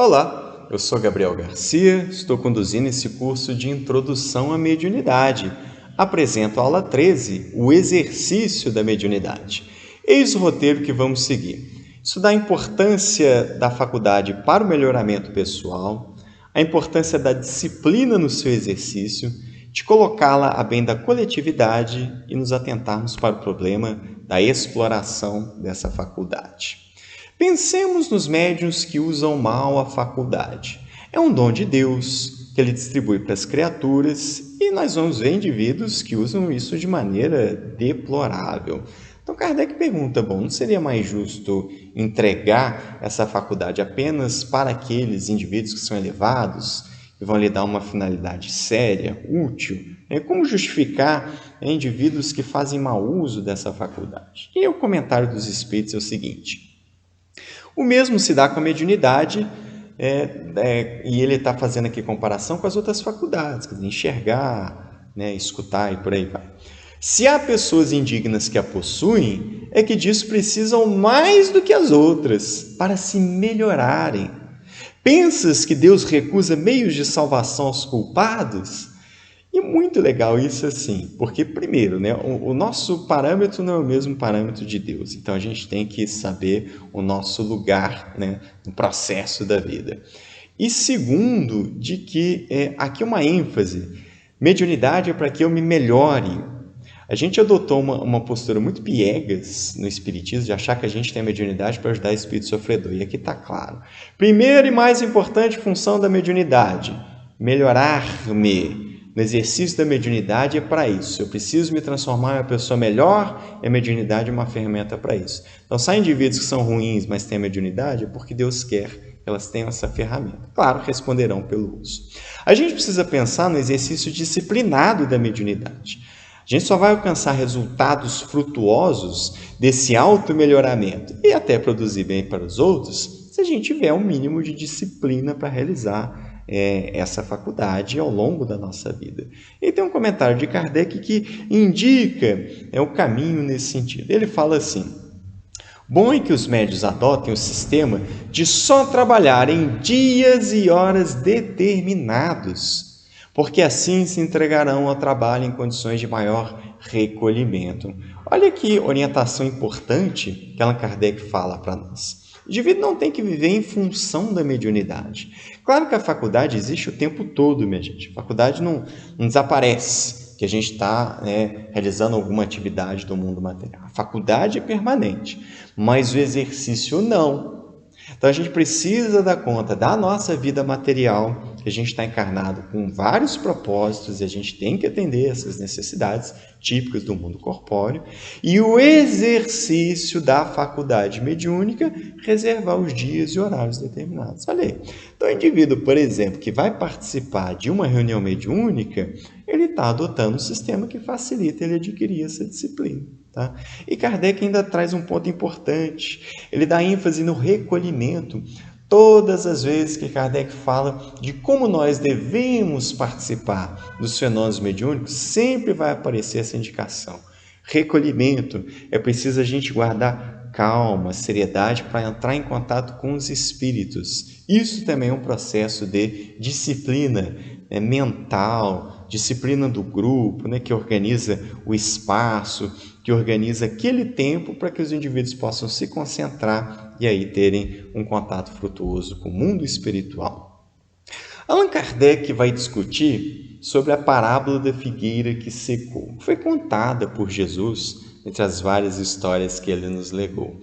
Olá, eu sou Gabriel Garcia, estou conduzindo esse curso de Introdução à Mediunidade. Apresento a aula 13, o exercício da mediunidade. Eis o roteiro que vamos seguir. Estudar a importância da faculdade para o melhoramento pessoal, a importância da disciplina no seu exercício, de colocá-la a bem da coletividade e nos atentarmos para o problema da exploração dessa faculdade. Pensemos nos médiuns que usam mal a faculdade. É um dom de Deus que ele distribui para as criaturas e nós vamos ver indivíduos que usam isso de maneira deplorável. Então Kardec pergunta, não seria mais justo entregar essa faculdade apenas para aqueles indivíduos que são elevados, que vão lhe dar uma finalidade séria, útil? Como justificar indivíduos que fazem mau uso dessa faculdade? E o comentário dos Espíritos é o seguinte: o mesmo se dá com a mediunidade, e ele está fazendo aqui comparação com as outras faculdades, quer dizer, enxergar, escutar e por aí vai. Se há pessoas indignas que a possuem, é que disso precisam mais do que as outras, para se melhorarem. Pensas que Deus recusa meios de salvação aos culpados? E é muito legal isso assim, porque primeiro, o nosso parâmetro não é o mesmo parâmetro de Deus, então a gente tem que saber o nosso lugar no processo da vida. E segundo, de que aqui uma ênfase, mediunidade é para que eu me melhore. A gente adotou uma postura muito piegas no Espiritismo de achar que a gente tem a mediunidade para ajudar o espírito sofredor, e aqui está claro. Primeira e mais importante função da mediunidade, melhorar-me. No exercício da mediunidade é para isso. Eu preciso me transformar em uma pessoa melhor, e a mediunidade é uma ferramenta para isso. Então, se há indivíduos que são ruins, mas têm a mediunidade, é porque Deus quer que elas tenham essa ferramenta. Claro, responderão pelo uso. A gente precisa pensar no exercício disciplinado da mediunidade. A gente só vai alcançar resultados frutuosos desse auto-melhoramento e até produzir bem para os outros, se a gente tiver um mínimo de disciplina para realizar essa faculdade ao longo da nossa vida. E tem um comentário de Kardec que indica o caminho nesse sentido. Ele fala assim: bom é que os médiuns adotem o sistema de só trabalhar em dias e horas determinados, porque assim se entregarão ao trabalho em condições de maior recolhimento. Olha que orientação importante que Allan Kardec fala para nós. O indivíduo não tem que viver em função da mediunidade. Claro que a faculdade existe o tempo todo, minha gente. A faculdade não desaparece, que a gente está realizando alguma atividade do mundo material. A faculdade é permanente, mas o exercício não. Então a gente precisa dar conta da nossa vida material, que a gente está encarnado com vários propósitos e a gente tem que atender essas necessidades típicas do mundo corpóreo, e o exercício da faculdade mediúnica, reservar os dias e horários determinados. Olha aí. Então o indivíduo, por exemplo, que vai participar de uma reunião mediúnica, ele está adotando um sistema que facilita ele adquirir essa disciplina. Tá? E Kardec ainda traz um ponto importante. Ele dá ênfase no recolhimento. Todas as vezes que Kardec fala de como nós devemos participar dos fenômenos mediúnicos, sempre vai aparecer essa indicação. Recolhimento, é preciso a gente guardar calma, seriedade para entrar em contato com os espíritos. Isso também é um processo de disciplina mental, disciplina do grupo, que organiza o espaço, que organiza aquele tempo para que os indivíduos possam se concentrar e aí terem um contato frutuoso com o mundo espiritual. Allan Kardec vai discutir sobre a parábola da figueira que secou. Foi contada por Jesus entre as várias histórias que ele nos legou.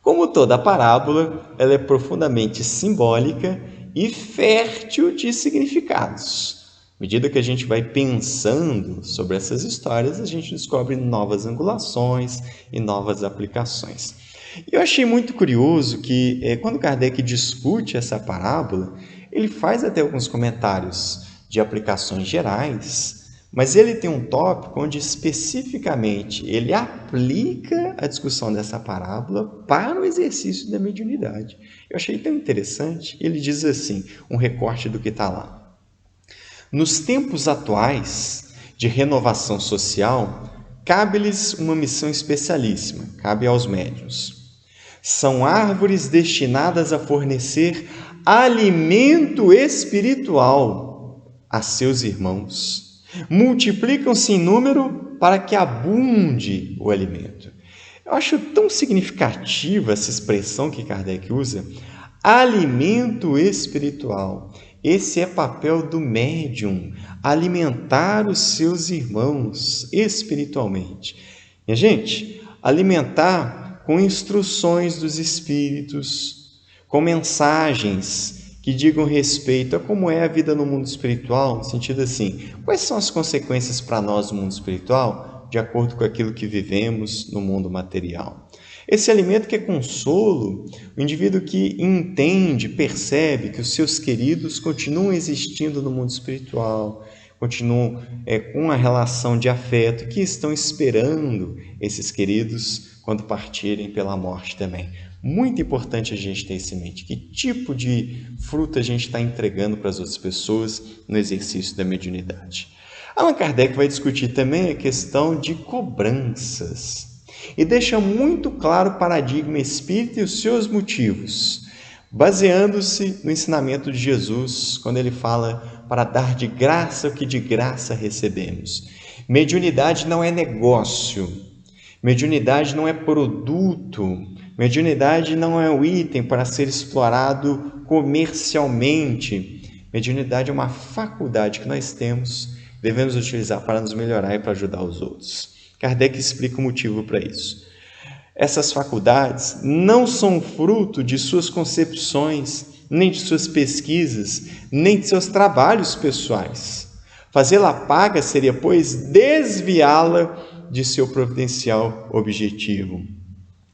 Como toda parábola, ela é profundamente simbólica e fértil de significados. À medida que a gente vai pensando sobre essas histórias, a gente descobre novas angulações e novas aplicações. E eu achei muito curioso que, quando Kardec discute essa parábola, ele faz até alguns comentários de aplicações gerais, mas ele tem um tópico onde especificamente ele aplica a discussão dessa parábola para o exercício da mediunidade. Eu achei tão interessante. Ele diz assim, um recorte do que está lá. Nos tempos atuais de renovação social, cabe-lhes uma missão especialíssima, cabe aos médiuns. São árvores destinadas a fornecer alimento espiritual a seus irmãos. Multiplicam-se em número para que abunde o alimento. Eu acho tão significativa essa expressão que Kardec usa, alimento espiritual. Esse é papel do médium, alimentar os seus irmãos espiritualmente. Minha gente, alimentar com instruções dos espíritos, com mensagens que digam respeito a como é a vida no mundo espiritual, no sentido assim, quais são as consequências para nós no mundo espiritual, de acordo com aquilo que vivemos no mundo material. Esse alimento que é consolo, o indivíduo que entende, percebe que os seus queridos continuam existindo no mundo espiritual, continuam com uma relação de afeto, que estão esperando esses queridos quando partirem pela morte também. Muito importante a gente ter isso em mente. Que tipo de fruto a gente está entregando para as outras pessoas no exercício da mediunidade? Allan Kardec vai discutir também a questão de cobranças e deixa muito claro o paradigma espírita e os seus motivos, baseando-se no ensinamento de Jesus, quando ele fala para dar de graça o que de graça recebemos. Mediunidade não é negócio, mediunidade não é produto, mediunidade não é um item para ser explorado comercialmente. Mediunidade é uma faculdade que nós temos, devemos utilizar para nos melhorar e para ajudar os outros. Kardec explica o motivo para isso. Essas faculdades não são fruto de suas concepções, nem de suas pesquisas, nem de seus trabalhos pessoais. Fazê-la paga seria, pois, desviá-la de seu providencial objetivo.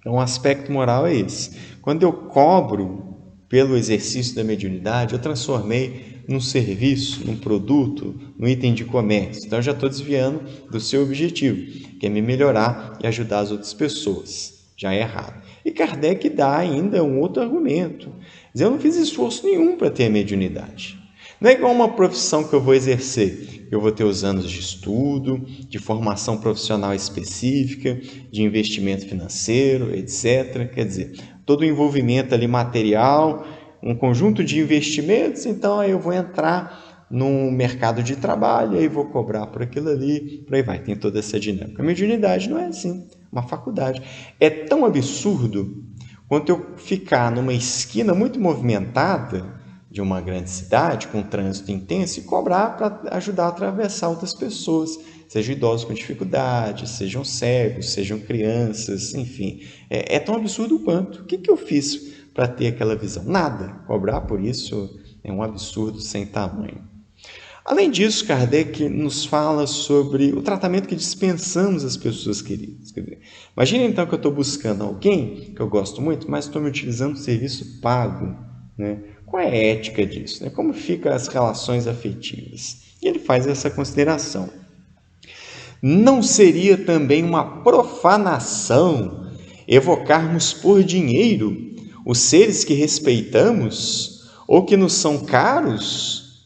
Então, o aspecto moral é esse. Quando eu cobro pelo exercício da mediunidade, eu transformei num serviço, num produto, num item de comércio. Então, eu já estou desviando do seu objetivo, que é me melhorar e ajudar as outras pessoas. Já é errado. E Kardec dá ainda um outro argumento. Diz, eu não fiz esforço nenhum para ter a mediunidade. Não é igual uma profissão que eu vou exercer. Eu vou ter os anos de estudo, de formação profissional específica, de investimento financeiro, etc. Quer dizer, todo o envolvimento ali material, um conjunto de investimentos, então aí eu vou entrar no mercado de trabalho, aí vou cobrar por aquilo ali, por aí vai, tem toda essa dinâmica. A mediunidade não é assim, uma faculdade. É tão absurdo quanto eu ficar numa esquina muito movimentada de uma grande cidade, com um trânsito intenso, e cobrar para ajudar a atravessar outras pessoas, sejam idosos com dificuldade, sejam cegos, sejam crianças, enfim. É tão absurdo quanto. O que eu fiz para ter aquela visão? Nada. Cobrar por isso é um absurdo sem tamanho. Além disso, Kardec nos fala sobre o tratamento que dispensamos às pessoas queridas. Imagina então que eu estou buscando alguém que eu gosto muito, mas estou me utilizando um serviço pago, né? Qual é a ética disso? Como ficam as relações afetivas? E ele faz essa consideração. Não seria também uma profanação evocarmos por dinheiro os seres que respeitamos ou que nos são caros?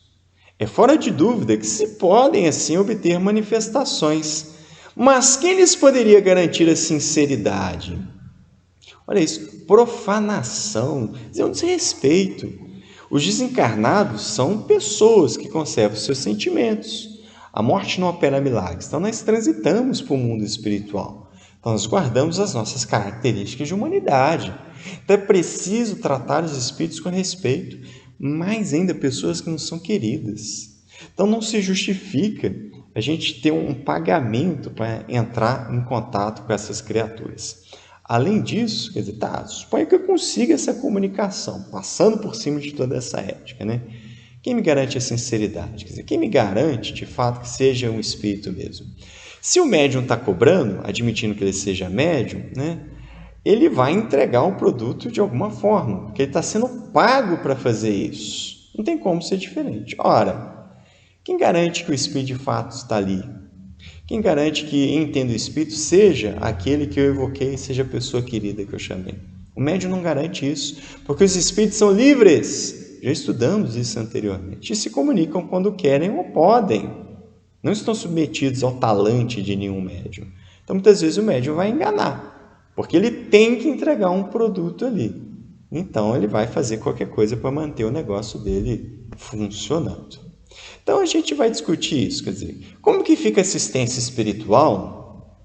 É fora de dúvida que se podem assim obter manifestações, mas quem lhes poderia garantir a sinceridade? Olha isso, profanação, é um desrespeito. Os desencarnados são pessoas que conservam seus sentimentos. A morte não opera milagres, então nós transitamos para o mundo espiritual. Então nós guardamos as nossas características de humanidade. Então é preciso tratar os espíritos com respeito, mais ainda pessoas que não são queridas. Então não se justifica a gente ter um pagamento para entrar em contato com essas criaturas. Além disso, quer dizer, suponho que eu consiga essa comunicação, passando por cima de toda essa ética, né? Quem me garante a sinceridade? Quer dizer, quem me garante, de fato, que seja um espírito mesmo? Se o médium está cobrando, admitindo que ele seja médium, né? Ele vai entregar o produto de alguma forma, porque ele está sendo pago para fazer isso. Não tem como ser diferente. Ora, quem garante que o espírito de fato está ali? Quem garante que, entendo o espírito, seja aquele que eu evoquei, seja a pessoa querida que eu chamei? O médium não garante isso, porque os espíritos são livres. Já estudamos isso anteriormente. E se comunicam quando querem ou podem. Não estão submetidos ao talante de nenhum médium. Então, muitas vezes, o médium vai enganar, porque ele tem que entregar um produto ali. então ele vai fazer qualquer coisa para manter o negócio dele funcionando. Então a gente vai discutir isso, quer dizer, como que fica a assistência espiritual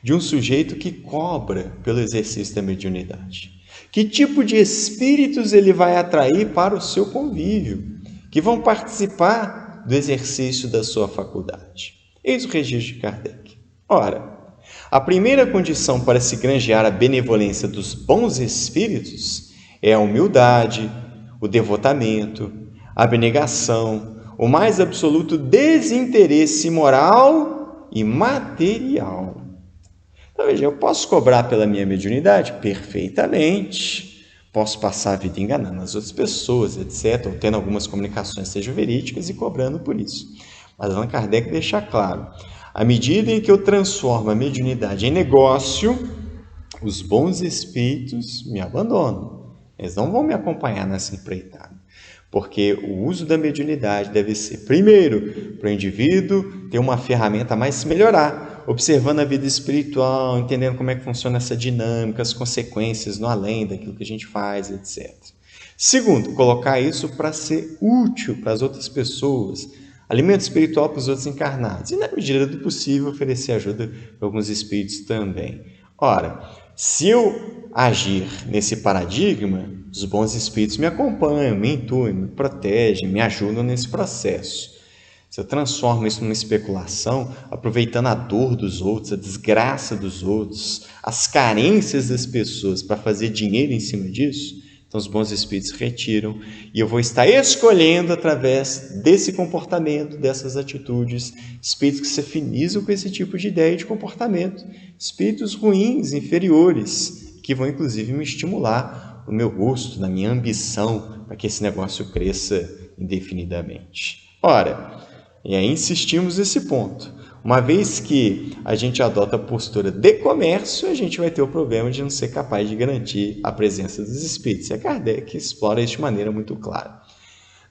de um sujeito que cobra pelo exercício da mediunidade? Que tipo de espíritos ele vai atrair para o seu convívio, que vão participar do exercício da sua faculdade? Eis o registro de Kardec. Ora, a primeira condição para se granjear a benevolência dos bons espíritos é a humildade, o devotamento, a abnegação, o mais absoluto desinteresse moral e material. Então, veja, eu posso cobrar pela minha mediunidade? Perfeitamente. Posso passar a vida enganando as outras pessoas, etc., ou tendo algumas comunicações que sejam verídicas e cobrando por isso. Mas Allan Kardec deixa claro, à medida em que eu transformo a mediunidade em negócio, os bons espíritos me abandonam. Eles não vão me acompanhar nessa empreitada. Porque o uso da mediunidade deve ser, primeiro, para o indivíduo ter uma ferramenta a mais se melhorar, observando a vida espiritual, entendendo como é que funciona essa dinâmica, as consequências no além daquilo que a gente faz, etc. Segundo, colocar isso para ser útil para as outras pessoas, alimento espiritual para os outros encarnados. E, na medida do possível, oferecer ajuda para alguns espíritos também. Ora, se eu agir nesse paradigma, os bons espíritos me acompanham, me intuem, me protegem, me ajudam nesse processo. Se eu transformo isso numa especulação, aproveitando a dor dos outros, a desgraça dos outros, as carências das pessoas para fazer dinheiro em cima disso, então os bons espíritos retiram e eu vou estar escolhendo através desse comportamento, dessas atitudes, espíritos que se afinizam com esse tipo de ideia e de comportamento, espíritos ruins, inferiores, que vão inclusive me estimular no meu gosto, na minha ambição, para que esse negócio cresça indefinidamente. Ora, e aí insistimos nesse ponto. Uma vez que a gente adota a postura de comércio, a gente vai ter o problema de não ser capaz de garantir a presença dos espíritos. E a Kardec explora isso de maneira muito clara.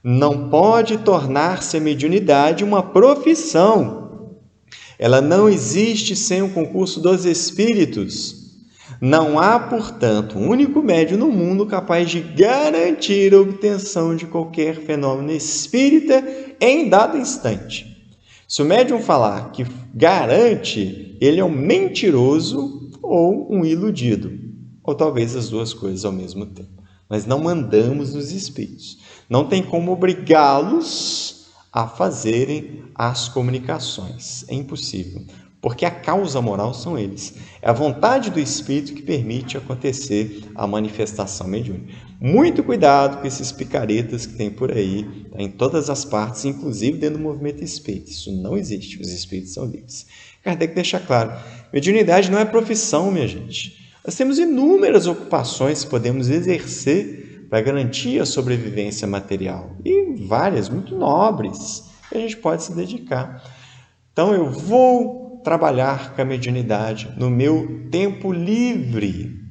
Não pode tornar-se a mediunidade uma profissão. Ela não existe sem o concurso dos espíritos. Não há, portanto, um único médium no mundo capaz de garantir a obtenção de qualquer fenômeno espírita em dado instante. Se o médium falar que garante, ele é um mentiroso ou um iludido, ou talvez as duas coisas ao mesmo tempo. Nós não mandamos nos espíritos. Não tem como obrigá-los a fazerem as comunicações. É impossível. Porque a causa moral são eles. É a vontade do espírito que permite acontecer a manifestação mediúnica. Muito cuidado com esses picaretas que tem por aí, tá, em todas as partes, inclusive dentro do movimento espírita. Isso não existe, os espíritos são livres. Kardec deixa claro, mediunidade não é profissão, minha gente. Nós temos inúmeras ocupações que podemos exercer para garantir a sobrevivência material. E várias, muito nobres, que a gente pode se dedicar. Então eu vou trabalhar com a mediunidade no meu tempo livre,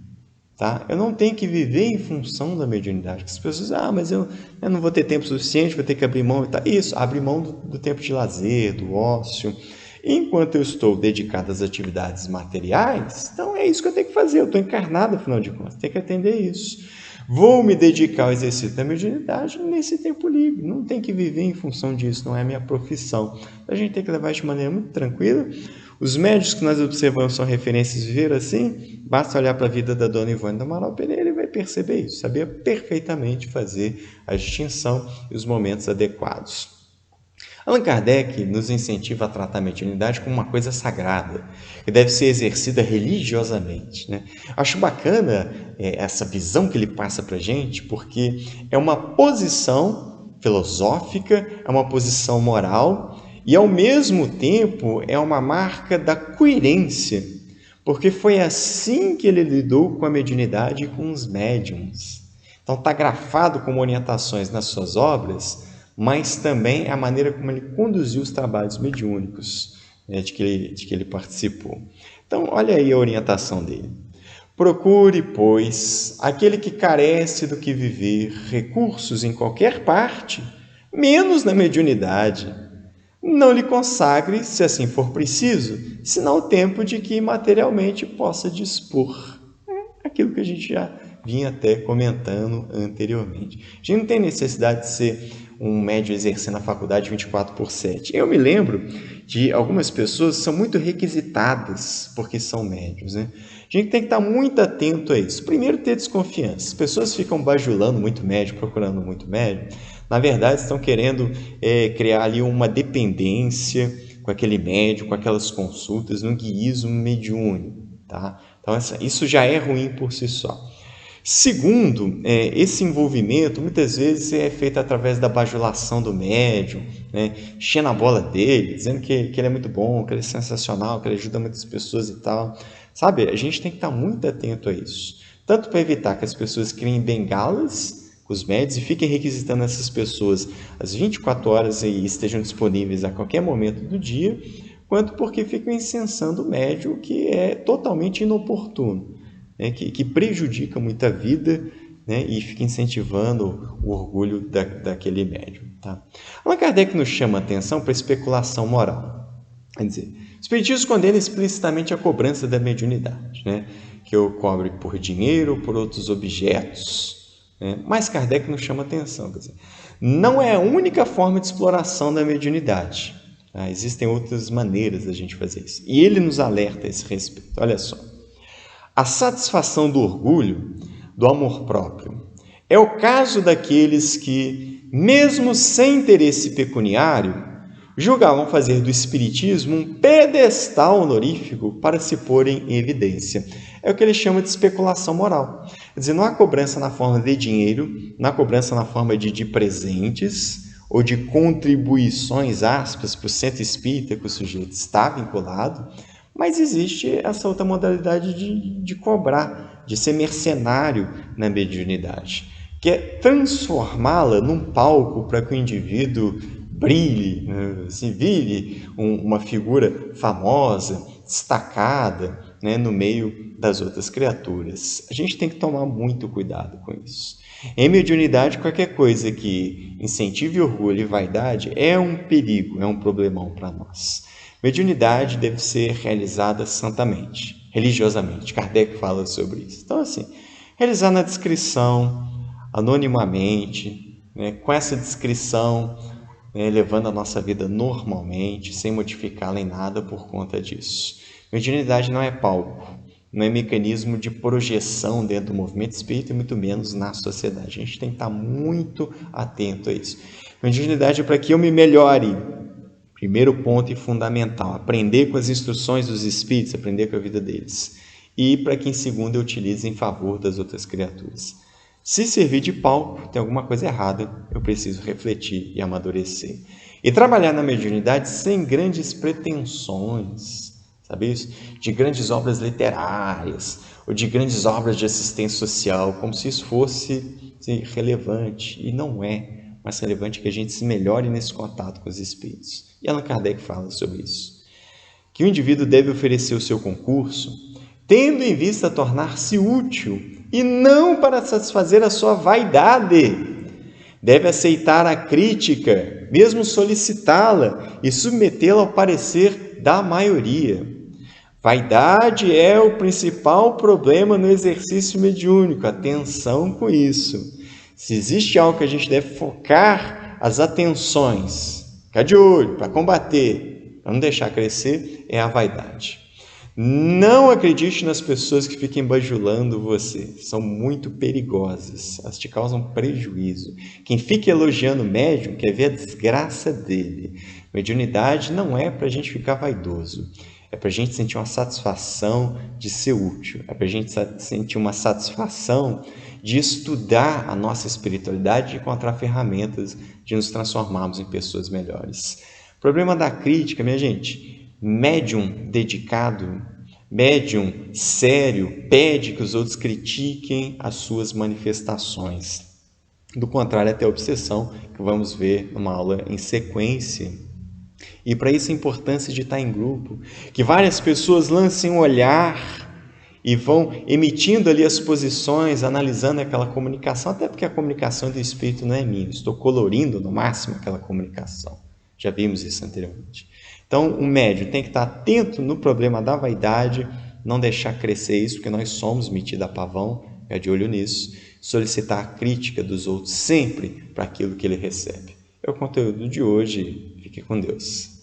tá? Eu não tenho que viver em função da mediunidade. As pessoas dizem, mas eu não vou ter tempo suficiente, vou ter que abrir mão. Tá? Isso, abrir mão do tempo de lazer, do ócio. Enquanto eu estou dedicado às atividades materiais, então é isso que eu tenho que fazer. Eu estou encarnado, afinal de contas, tenho que atender isso. Vou me dedicar ao exercício da mediunidade nesse tempo livre. Não tem que viver em função disso, não é a minha profissão. A gente tem que levar isso de maneira muito tranquila. Os médicos que nós observamos são referências, viveram assim. Basta olhar para a vida da dona Ivone do Amaral Pereira e vai perceber isso. Sabia perfeitamente fazer a distinção e os momentos adequados. Allan Kardec nos incentiva a tratar a mediunidade como uma coisa sagrada, que deve ser exercida religiosamente, né? Acho bacana essa visão que ele passa para a gente, porque é uma posição filosófica, é uma posição moral e, ao mesmo tempo, é uma marca da coerência, porque foi assim que ele lidou com a mediunidade e com os médiuns. Então, está grafado como orientações nas suas obras, mas também a maneira como ele conduziu os trabalhos mediúnicos, né, de que ele participou. Então, olha aí a orientação dele. Procure, pois, aquele que carece do que viver, recursos em qualquer parte, menos na mediunidade. Não lhe consagre, se assim for preciso, senão o tempo de que materialmente possa dispor. É aquilo que a gente já vim até comentando anteriormente. A gente não tem necessidade de ser um médium exercendo a faculdade 24/7. Eu me lembro de algumas pessoas que são muito requisitadas porque são médiums, né? A gente tem que estar muito atento a isso. Primeiro, ter desconfiança. As pessoas ficam bajulando muito médium, procurando muito médium. Na verdade, estão querendo criar ali uma dependência com aquele médium, com aquelas consultas, no guiísmo mediúnico, tá? Então, isso já é ruim por si só. Segundo, esse envolvimento muitas vezes é feito através da bajulação do médium, né? Enchendo a bola dele, dizendo que ele é muito bom, que ele é sensacional, que ele ajuda muitas pessoas e tal. Sabe, a gente tem que estar muito atento a isso. Tanto para evitar que as pessoas criem bengalas com os médios e fiquem requisitando essas pessoas às 24 horas e estejam disponíveis a qualquer momento do dia, quanto porque ficam incensando o médium, que é totalmente inoportuno, né? que prejudica muito a vida, né? E fica incentivando o orgulho daquele médium. Tá? Allan Kardec nos chama a atenção para a especulação moral. Quer dizer, o Espiritismo condena explicitamente a cobrança da mediunidade, né? Que eu cobre por dinheiro ou por outros objetos. Mas Kardec nos chama atenção. Quer dizer, não é a única forma de exploração da mediunidade. Tá? Existem outras maneiras da gente fazer isso. E ele nos alerta a esse respeito. Olha só. A satisfação do orgulho, do amor próprio, é o caso daqueles que, mesmo sem interesse pecuniário, julgavam fazer do espiritismo um pedestal honorífico para se porem em evidência. É o que ele chama de especulação moral. Quer dizer, não há cobrança na forma de dinheiro, não há cobrança na forma de presentes ou de contribuições, aspas, para o centro espírita que o sujeito está vinculado, mas existe essa outra modalidade de cobrar, de ser mercenário na mediunidade, que é transformá-la num palco para que o indivíduo brilhe, assim, vire uma figura famosa, destacada, né, no meio das outras criaturas. A gente tem que tomar muito cuidado com isso. Em mediunidade, qualquer coisa que incentive orgulho e vaidade é um perigo, é um problemão para nós. Mediunidade deve ser realizada santamente, religiosamente. Kardec fala sobre isso. Então, assim, realizar na discrição, anonimamente, né, com essa discrição, levando a nossa vida normalmente, sem modificá-la em nada por conta disso. Mediunidade não é palco, não é mecanismo de projeção dentro do movimento espírita e muito menos na sociedade. A gente tem que estar muito atento a isso. Mediunidade é para que eu me melhore. Primeiro ponto e fundamental, aprender com as instruções dos espíritos, aprender com a vida deles. E para que em segundo eu utilize em favor das outras criaturas. Se servir de palco, tem alguma coisa errada, eu preciso refletir e amadurecer. E trabalhar na mediunidade sem grandes pretensões, sabe isso? De grandes obras literárias, ou de grandes obras de assistência social, como se isso fosse relevante. E não é. Mais relevante que a gente se melhore nesse contato com os espíritos. E Allan Kardec fala sobre isso. Que o indivíduo deve oferecer o seu concurso, tendo em vista tornar-se útil, e não para satisfazer a sua vaidade. Deve aceitar a crítica, mesmo solicitá-la, e submetê-la ao parecer da maioria. Vaidade é o principal problema no exercício mediúnico. Atenção com isso. Se existe algo que a gente deve focar as atenções, ficar de olho para combater, para não deixar crescer, é a vaidade. Não acredite nas pessoas que fiquem bajulando você, são muito perigosas, elas te causam prejuízo. Quem fica elogiando o médium quer ver a desgraça dele. Mediunidade não é para a gente ficar vaidoso, é para a gente sentir uma satisfação de ser útil, é para a gente sentir uma satisfação de estudar a nossa espiritualidade e encontrar ferramentas de nos transformarmos em pessoas melhores. O problema da crítica, minha gente, médium dedicado, médium sério, pede que os outros critiquem as suas manifestações. Do contrário, até a obsessão, que vamos ver numa aula em sequência. E para isso a importância de estar em grupo, que várias pessoas lancem um olhar e vão emitindo ali as posições, analisando aquela comunicação, até porque a comunicação do espírito não é minha, estou colorindo no máximo aquela comunicação. Já vimos isso anteriormente. Então, o médium tem que estar atento no problema da vaidade, não deixar crescer isso, porque nós somos metidos a pavão, ficar de olho nisso, solicitar a crítica dos outros sempre para aquilo que ele recebe. É o conteúdo de hoje. Fique com Deus.